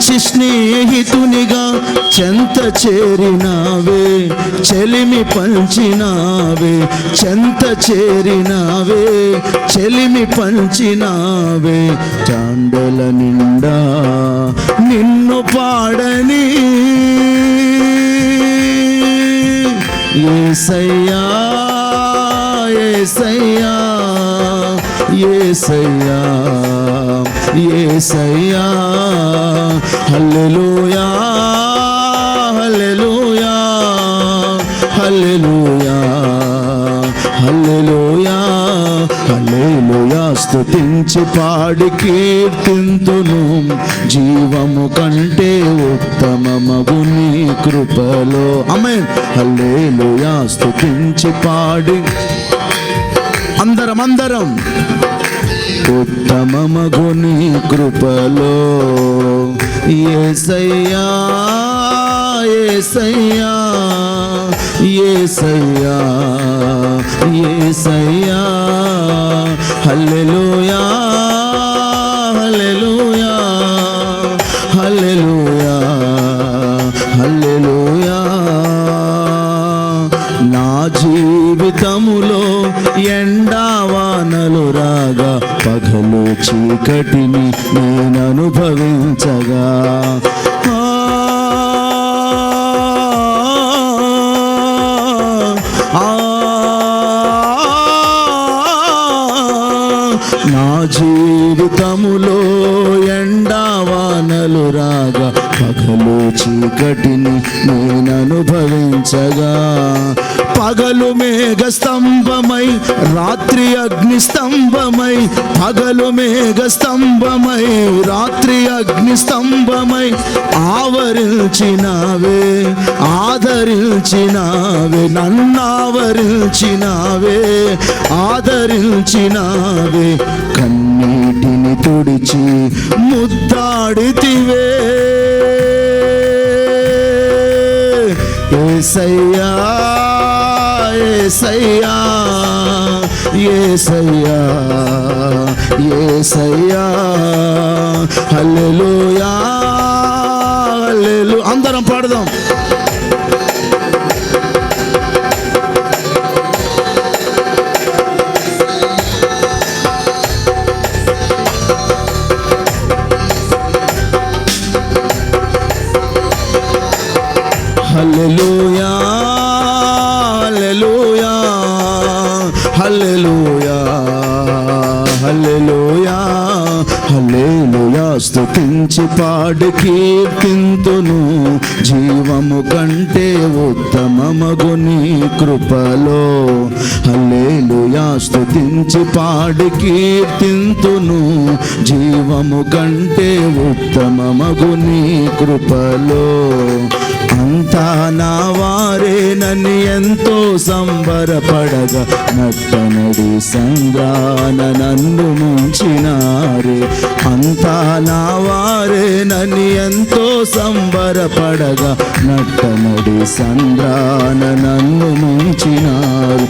మంచి స్నేహితునిగా చెంత చేరినావే, చెలిమి పంచినావే, చెంత చేరినావే, చెలిమి పంచినావే. చాండల నిండా నిన్ను పాడని యేసయ్యా, యేసయ్యా, యేసయ్యా, యేసయ్యా. హల్లెలూయా, హల్లెలూయా, హల్లెలూయా, హల్లెలూయా, హల్లెలూయా. స్తుతించి పాడి కీర్తింతును, జీవము కంటే ఉత్తమమగు నీ కృపలో. ఆమేన్. హల్లెలూయా. స్తుతించి పాడి అందరం ఉత్తమమగు నీ కృపలో. యేసయ్యా, యేసయ్యా, యేసయ్యా, యేసయ్యా. హల్లెలూయా, హల్లెలూయా, హల్లెలూయా, హల్లెలూయా. నా జీవితములో ఎండావానలు రాగా, పగలు చీకటిని నేను అనుభవించగా, నా జీవితములో ఎండావానలు రాగా, పగలు చీకటిని నేను అనుభవించగా, పగలు మేఘ స్తంభమై రాత్రి అగ్ని స్తంభమై, పగలు మేఘ స్తంభమై రాత్రి అగ్ని స్తంభమై ఆవరించినావే, ఆదరించినావే, నన్నావరించినావే, ఆదరించినావే. కన్నీటిని తుడిచి ముద్దాడితివే యేసయ్యా, యేసయ్యా, యేసయ్యా, యేసయ్యా. హల్లెలూయా, హల్లెలూయా. అందరం పాడదాం. హల్లెలూయా, హల్లెలూయా, హల్లెలూయా, హల్లెలూయా, హల్లెలూయా. స్తుతించి పాడి కీర్తింతును, జీవము కంటే ఉత్తమమగు నీ కృపలో. హల్లెలూయా. స్తుతించి పాడి కీర్తింతును, జీవము కంటే ఉత్తమమగు నీ కృపలో. అంతా నా వారేనని ఎంతో సంబరపడగా, నట్టనడి సంద్రాన నన్ను ముంచినారే. అంతా నా వారేనని ఎంతో సంబరపడగా, నట్టనడి సంద్రాన నన్ను ముంచినారు.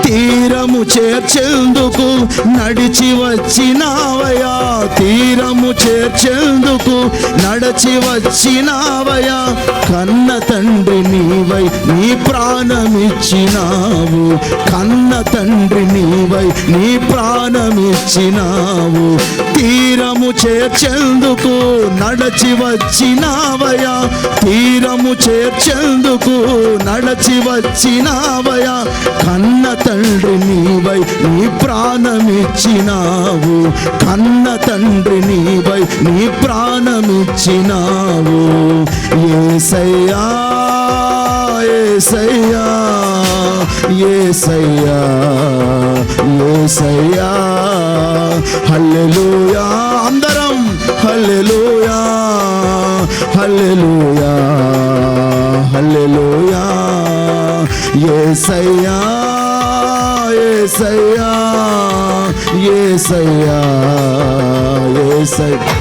తీరము చేర్చేందుకు నడిచి వచ్చినావయా, తీరము చేర్చేందుకు నడిచి వచ్చినావయా. కన్న తండ్రి నీవై నీ ప్రాణమిచ్చినావు, కన్న తండ్రి నీవై నీ ప్రాణమిచ్చినావు. తీరము చేర్చేందుకు నడిచి వచ్చినావయా, తీరము చేర్చేందుకు నడిచి వచ్చినావయా. కన్న తండ్రి నీవై నీ ప్రాణమిచ్చినావు, కన్న తండ్రి నీవై నీ ప్రాణమిచ్చినావు. యేసయ్యా, యేసయ్యా, యేసయ్యా, యేసయ్యా. హల్లెలూయా. అందరం హల్లెలూయా, హల్లెలూయా, హల్లెలూయా. యేసయ్యా, యేసయ్యా, యేసయ్యా, యేసయ్యా.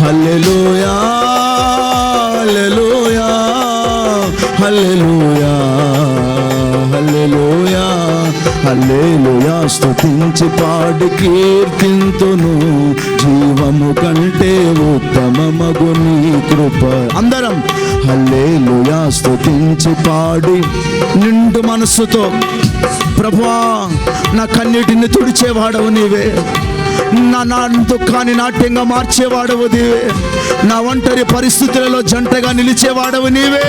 హల్లెలూయా, హల్లెలూయా, హల్లెలూయా, హల్లెలూయా, హల్లెలూయా స్తుతించి పాడి కీర్తింతును, జీవము కంటే ఉత్తమమగు నీ కృప. అందరం హల్లెలూయా స్తుతించి పాడి నిండు మనస్సుతో, ప్రభువా నా కన్నీటిని తుడిచేవాడవు నీవే, నా దుఃఖాన్ని నాట్యంగా మార్చేవాడవు నీవే, నా ఒంటరి పరిస్థితులలో జంటగా నిలిచేవాడవు నీవే.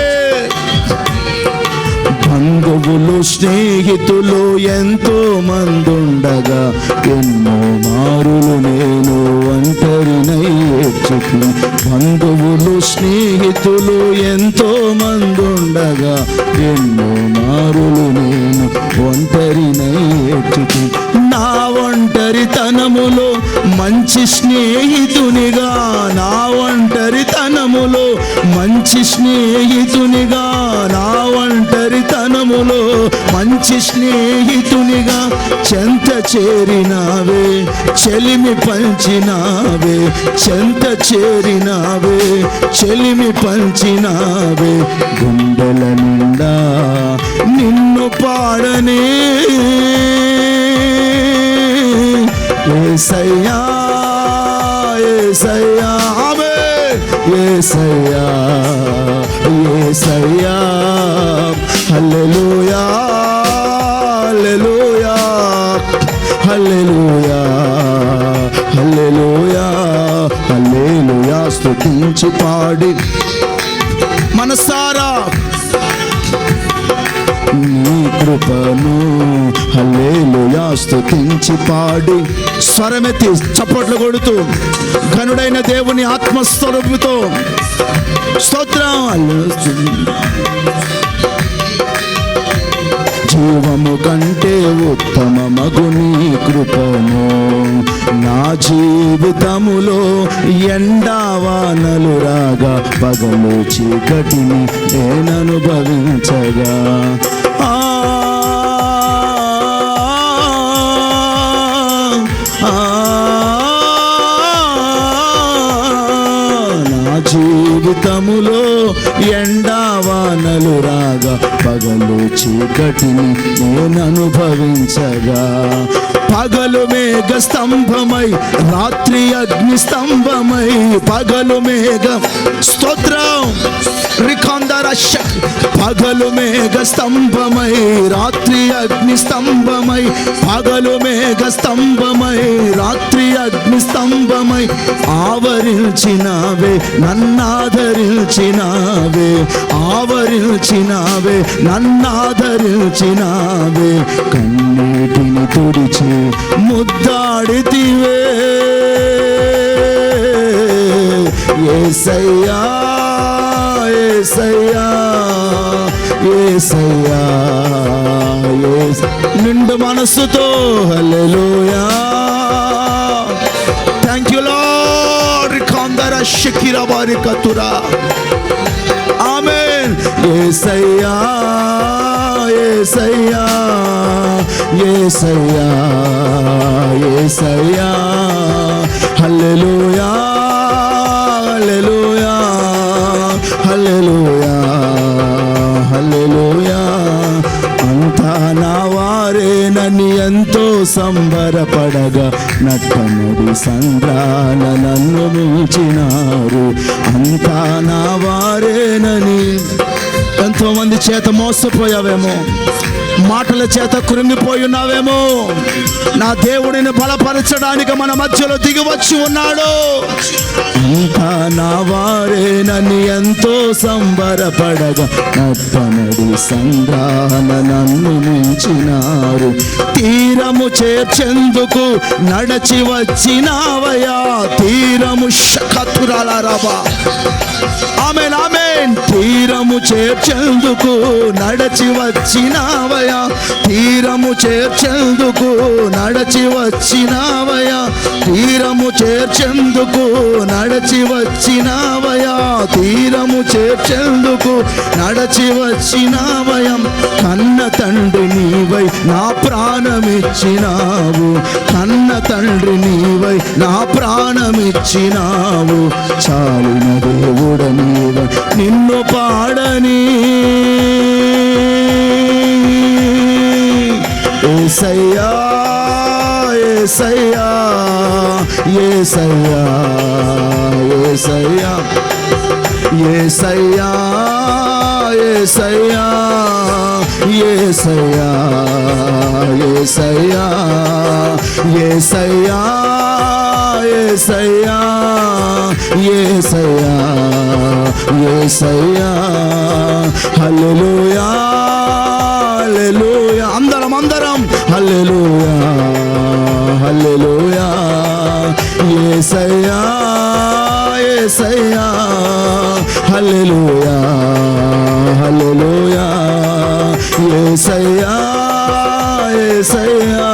బంధువులు స్నేహితులు ఎంతో మందుండగా ఎన్నో మారులు నేను ఒంటరినై ఏడ్చుకుని. బంధువులు స్నేహితులు ఎంతో మందుండగా ఎన్నో మారులు నేను ఒంటరినై ఏడ్చుకుని. నా ఒంటరితనములో మంచి స్నేహితునిగా, నా ఒంటరితనములో మంచి స్నేహితునిగా, నా ఒంటరితనములో మంచి స్నేహితునిగా చెంత చేరినావే, చెలిమి పంచినావే, చెంత చేరినావే, చెలిమి పంచినావే. గుండెల నిండా నిన్ను పాడనే యేసయ్యా, యేసయ్యా, ఆమేన్. యేసయ్యా, యేసయ్యా, హల్లెలూయా, హల్లెలూయా, హల్లెలూయా, హల్లెలూయా, హల్లెలూయా. స్తుతించి పాడి మనసారా నీ కృపను, హల్లెలూయా స్తుతించి పాడి స్వరమెత్తి చప్పట్లు కొడుతూ ఘనుడైన దేవుని ఆత్మస్వరూపుతో స్తోత్రం. జీవము కంటే ఉత్తమమగు నీ కృపను, నా జీవితములో ఎండావానలు రాగా పగలు చీకటిని నేననుభవించగా, నా జీవితములో ఎండావానలు రాగా పగలు చీకటిని నేను అనుభవించగా, పగలు మేఘ స్తంభమై రాత్రి అగ్ని స్తంభమై, పగలు మేఘ స్తోత్రం రికందర పగలు మేఘ స్తంభమై రాత్రి అగ్ని స్తంభమై, పగలు మేఘ స్తంభమై రాత్రి అగ్ని స్తంభమై ఆవరించినావే, నన్నాదరించినావే, ఆవరించినావే, నన్నాదరించినావే. కన్నీటిని తుడిచి ముద్దాడితివే యేసయ్యా, యేసయ్యా, యేసయ్యా, నిండు మనస్సుతో హల్లెలూయా. Thank you Lord. రికందర షకిర బారికతురా, ఆమేన్. యేసయ్యా, యేసయ్యా, యేసయ్యా, యేసయ్యా, హల్లెలూయా, హల్లెలూయా, హల్లెలూయా, హల్లెలూయా. అంతా నా వారేనని ఎంతో సంబరపడగా నట్టముడి సంద్రాన నన్ను ముంచినారు. అంతా నా వారేనని ఎంతో మంది చేత మోసపోయావేమో, మాటల చేత కృంగిపోయి ఉన్నావేమో. నా దేవుడిని బలపరచడానికి మన మధ్యలో దిగివచ్చి ఉన్నాడు. అంతా నా వారేనని ఎంతో సంబరపడగా నట్టనడి సంద్రాన నన్ను మించినారు. తీరము చేర్చెందుకు నడచి వచ్చినావయా, తీరము షకతురాలరబా, ఆమేన్, ఆమేన్. తీరము చేర్చెందుకు నడచి వచ్చినావయా, తీరము చేర్చెందుకు నడచి వచ్చినావయా, తీరము చేర్చెందుకు నడచి వచ్చినావయా, తీరము చేర్చెందుకు నడచి వచ్చినావయం. కన్న తండ్రి నీవై నా ప్రాణమిచ్చినావు, కన్న తండ్రి నీవై నా ప్రాణమిచ్చినావు. చాలిన దేవుడ నీవై నిన్ను పాడని యేసయ్యా యేసయ్యా యేసయ్యా యేసయ్యా యేసయ్యా యేసయ్యా యేసయ్యా యేసయ్యా యేసయ్యా యేసయ్యా యేసయ్యా హల్లెలూయా హల్లెలూయా అందరం హల్లెలూయా హల్లెలూయా యేసయ్యా యేసయ్యా హల్లెలూయా హల్లెలూయా యేసయ్యా యేసయ్యా